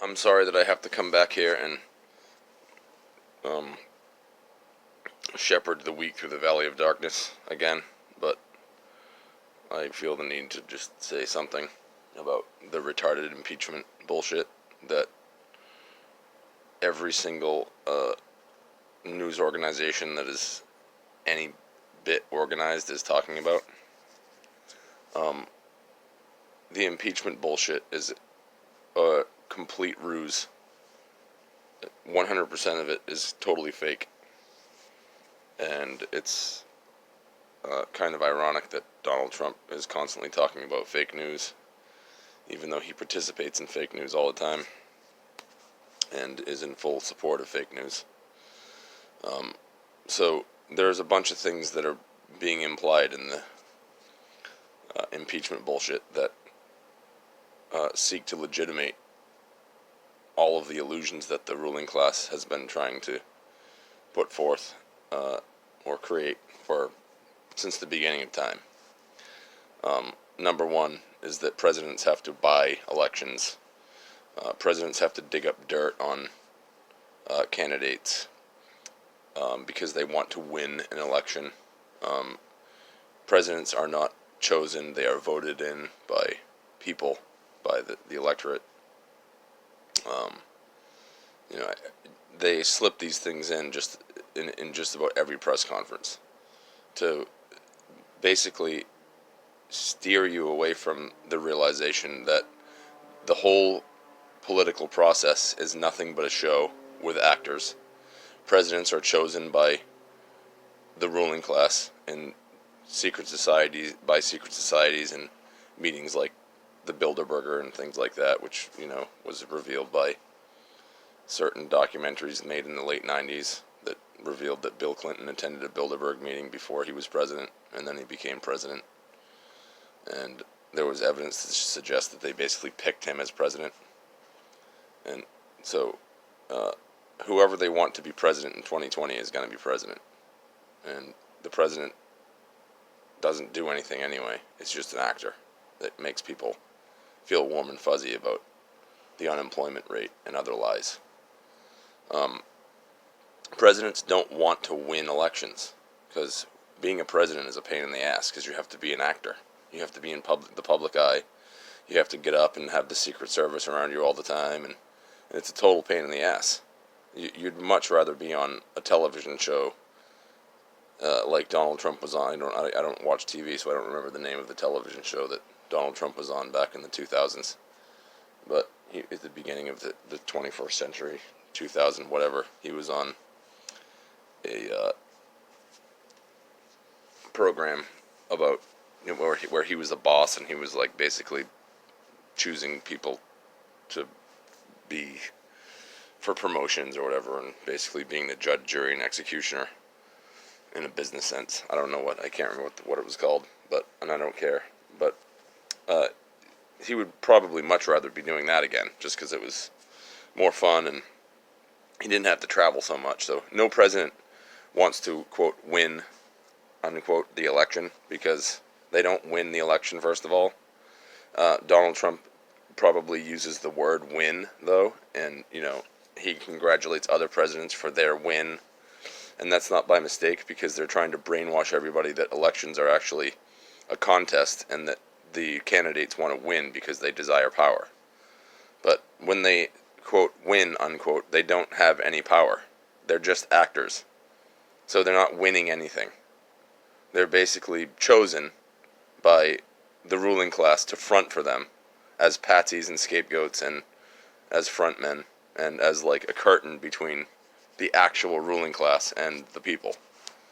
I'm sorry that I have to come back here and um, shepherd the weak through the valley of darkness again, but I feel the need to just say something about the retarded impeachment bullshit that every single news organization that is any bit organized is talking about. Um, the impeachment bullshit is a complete ruse. 100% of it is totally fake. And it's kind of ironic that Donald Trump is constantly talking about fake news, even though he participates in fake news all the time and is in full support of fake news. So there's a bunch of things that are being implied in the impeachment bullshit that seek to legitimate all of the illusions that the ruling class has been trying to put forth or create since the beginning of time. Number one is that presidents have to buy elections. Presidents have to dig up dirt on candidates because they want to win an election. Presidents are not chosen, they are voted in by people, by the electorate. They slip these things in just about every press conference to basically steer you away from the realization that the whole political process is nothing but a show with actors. Presidents are chosen by the ruling class in secret societies, and meetings like the Bilderberger and things like that, which was revealed by certain documentaries made in the late 90s that revealed that Bill Clinton attended a Bilderberg meeting before he was president, and then he became president. And there was evidence to suggest that they basically picked him as president. And so whoever they want to be president in 2020 is going to be president. And the president doesn't do anything anyway. It's just an actor that makes people feel warm and fuzzy about the unemployment rate and other lies. Presidents don't want to win elections because being a president is a pain in the ass because you have to be an actor. You have to be in the public eye. You have to get up and have the Secret Service around you all the time, and it's a total pain in the ass. You'd much rather be on a television show like Donald Trump was on. I don't watch TV, so I don't remember the name of the television show that Donald Trump was on back in the 2000s. But at the beginning of the 21st century, 2000, whatever, he was on a program about where he was the boss, and he was like basically choosing people to be for promotions or whatever, and basically being the judge, jury, and executioner in a business sense. I don't know I can't remember what it was called, and I don't care. But he would probably much rather be doing that again, just because it was more fun and he didn't have to travel so much. So no president wants to, quote, win, unquote, the election, because they don't win the election, first of all. Donald Trump probably uses the word win, though, and, he congratulates other presidents for their win. And that's not by mistake, because they're trying to brainwash everybody that elections are actually a contest and that the candidates want to win because they desire power. But when they, quote, win, unquote, they don't have any power. They're just actors. So they're not winning anything. They're basically chosen by the ruling class to front for them as patsies and scapegoats and as frontmen and as like a curtain between the actual ruling class and the people.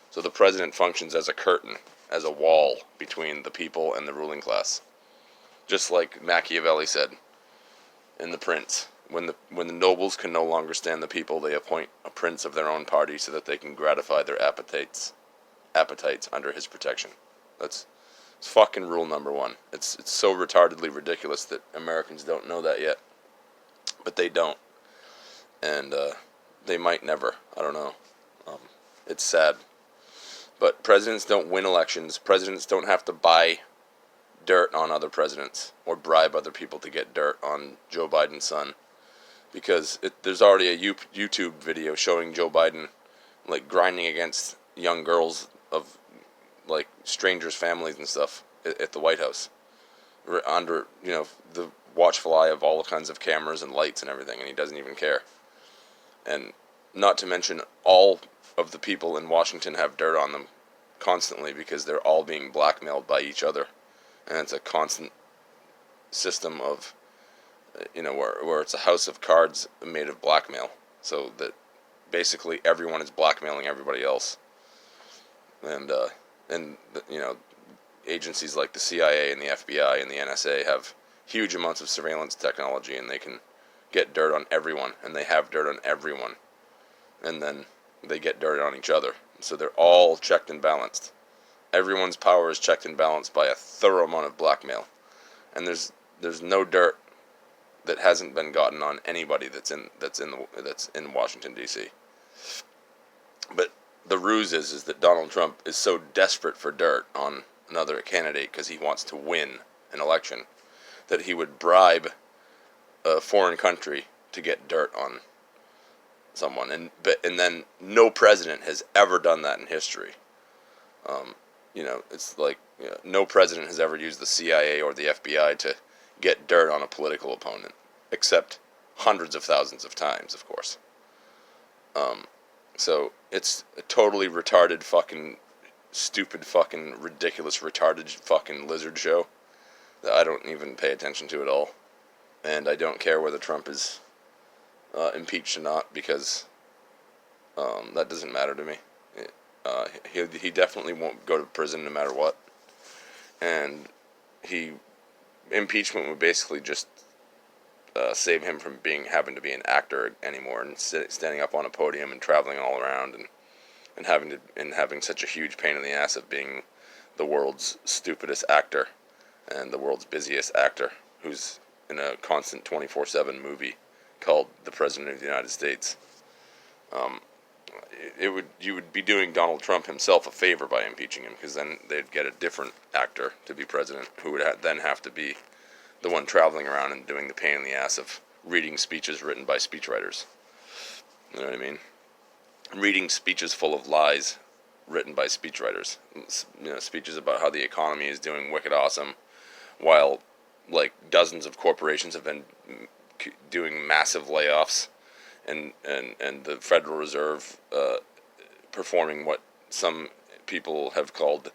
So the president functions as a curtain, as a wall between the people and the ruling class. Just like Machiavelli said in The Prince, when the nobles can no longer stand the people, they appoint a prince of their own party so that they can gratify their appetites under his protection. It's fucking rule number one. It's so retardedly ridiculous that Americans don't know that yet, but they don't, and they might never. I don't know. It's sad. But presidents don't win elections. Presidents don't have to buy dirt on other presidents or bribe other people to get dirt on Joe Biden's son. because there's already a YouTube video showing Joe Biden like grinding against young girls of like strangers' families and stuff at the White House, under the watchful eye of all kinds of cameras and lights and everything, and he doesn't even care. And not to mention, all of the people in Washington have dirt on them constantly because they're all being blackmailed by each other, and it's a constant system of where it's a house of cards made of blackmail, so that basically everyone is blackmailing everybody else. And agencies like the CIA and the FBI and the NSA have huge amounts of surveillance technology, and they can get dirt on everyone, and they have dirt on everyone, and then they get dirt on each other. So they're all checked and balanced. Everyone's power is checked and balanced by a thorough amount of blackmail, and there's no dirt that hasn't been gotten on anybody that's in Washington D.C. But the ruse is that Donald Trump is so desperate for dirt on another candidate because he wants to win an election that he would bribe a foreign country to get dirt on someone, and then no president has ever done that in history. It's like no president has ever used the CIA or the FBI to get dirt on a political opponent, except hundreds of thousands of times, of course. So it's a totally retarded fucking stupid fucking ridiculous retarded fucking lizard show that I don't even pay attention to at all. And I don't care whether Trump is impeached or not, because that doesn't matter to me. He definitely won't go to prison no matter what. And impeachment would basically just save him from having to be an actor anymore, and standing up on a podium and traveling all around and having such a huge pain in the ass of being the world's stupidest actor and the world's busiest actor who's in a constant 24/7 movie called The President of the United States. You would be doing Donald Trump himself a favor by impeaching him, because then they'd get a different actor to be president who would then have to be the one traveling around and doing the pain in the ass of reading speeches written by speechwriters. You know what I mean? Reading speeches full of lies written by speechwriters. Speeches about how the economy is doing wicked awesome, while like dozens of corporations have been doing massive layoffs, and the Federal Reserve performing what some people have called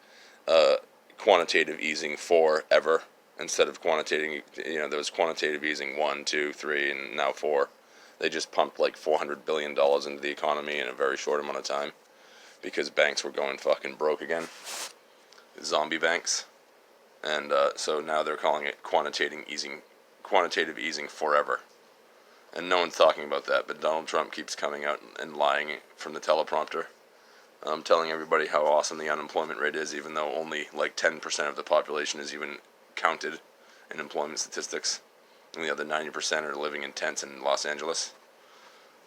quantitative easing forever, instead of quantitative. There was quantitative easing 1, 2, 3, and now 4. They just pumped like $400 billion into the economy in a very short amount of time because banks were going fucking broke again. Zombie banks. And so now they're calling it quantitative easing forever. And no one's talking about that, but Donald Trump keeps coming out and lying from the teleprompter, telling everybody how awesome the unemployment rate is, even though only like 10% of the population is even counted in employment statistics, and the other 90% are living in tents in Los Angeles.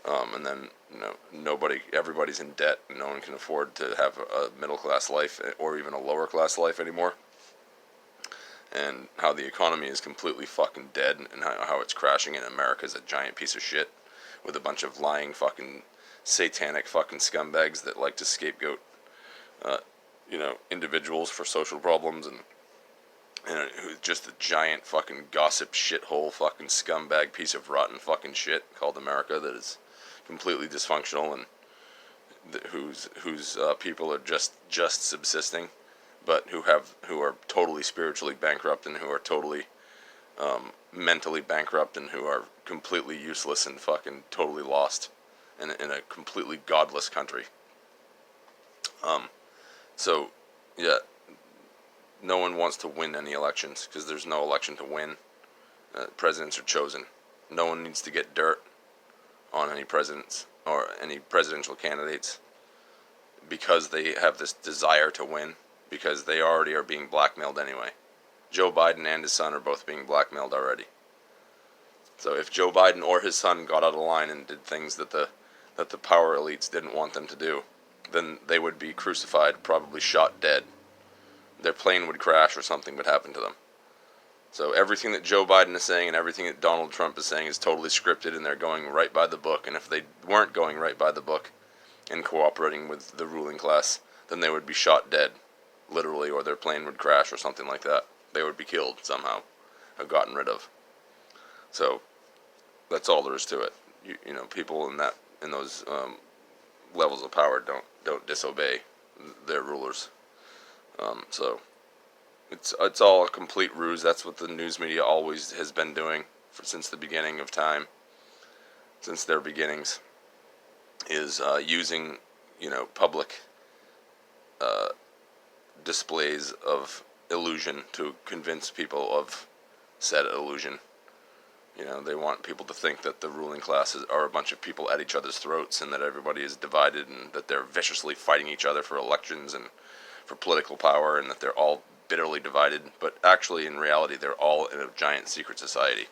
And then everybody's in debt, and no one can afford to have a middle class life or even a lower class life anymore. And how the economy is completely fucking dead, and how it's crashing, and America's a giant piece of shit with a bunch of lying fucking satanic fucking scumbags that like to scapegoat individuals for social problems, and who's just a giant fucking gossip shithole fucking scumbag piece of rotten fucking shit called America that is completely dysfunctional, and whose people are just subsisting, but who are totally spiritually bankrupt, and who are totally mentally bankrupt, and who are completely useless and fucking totally lost in a completely godless country. So yeah, no one wants to win any elections because there's no election to win. Presidents are chosen. No one needs to get dirt on any presidents or any presidential candidates because they have this desire to win, because they already are being blackmailed anyway. Joe Biden and his son are both being blackmailed already. So if Joe Biden or his son got out of line and did things that the power elites didn't want them to do, then they would be crucified, probably shot dead. Their plane would crash or something would happen to them. So everything that Joe Biden is saying and everything that Donald Trump is saying is totally scripted, and they're going right by the book. And if they weren't going right by the book and cooperating with the ruling class, then they would be shot dead, literally, or their plane would crash or something like that. They would be killed somehow, or gotten rid of. So that's all there is to it. You know, people in those levels of power don't disobey their rulers. So it's all a complete ruse. That's what the news media always has been doing since the beginning of time, since their beginnings, is using public displays of illusion to convince people of said illusion. They want people to think that the ruling classes are a bunch of people at each other's throats, and that everybody is divided, and that they're viciously fighting each other for elections and for political power, and that they're all bitterly divided. But actually, in reality, they're all in a giant secret society.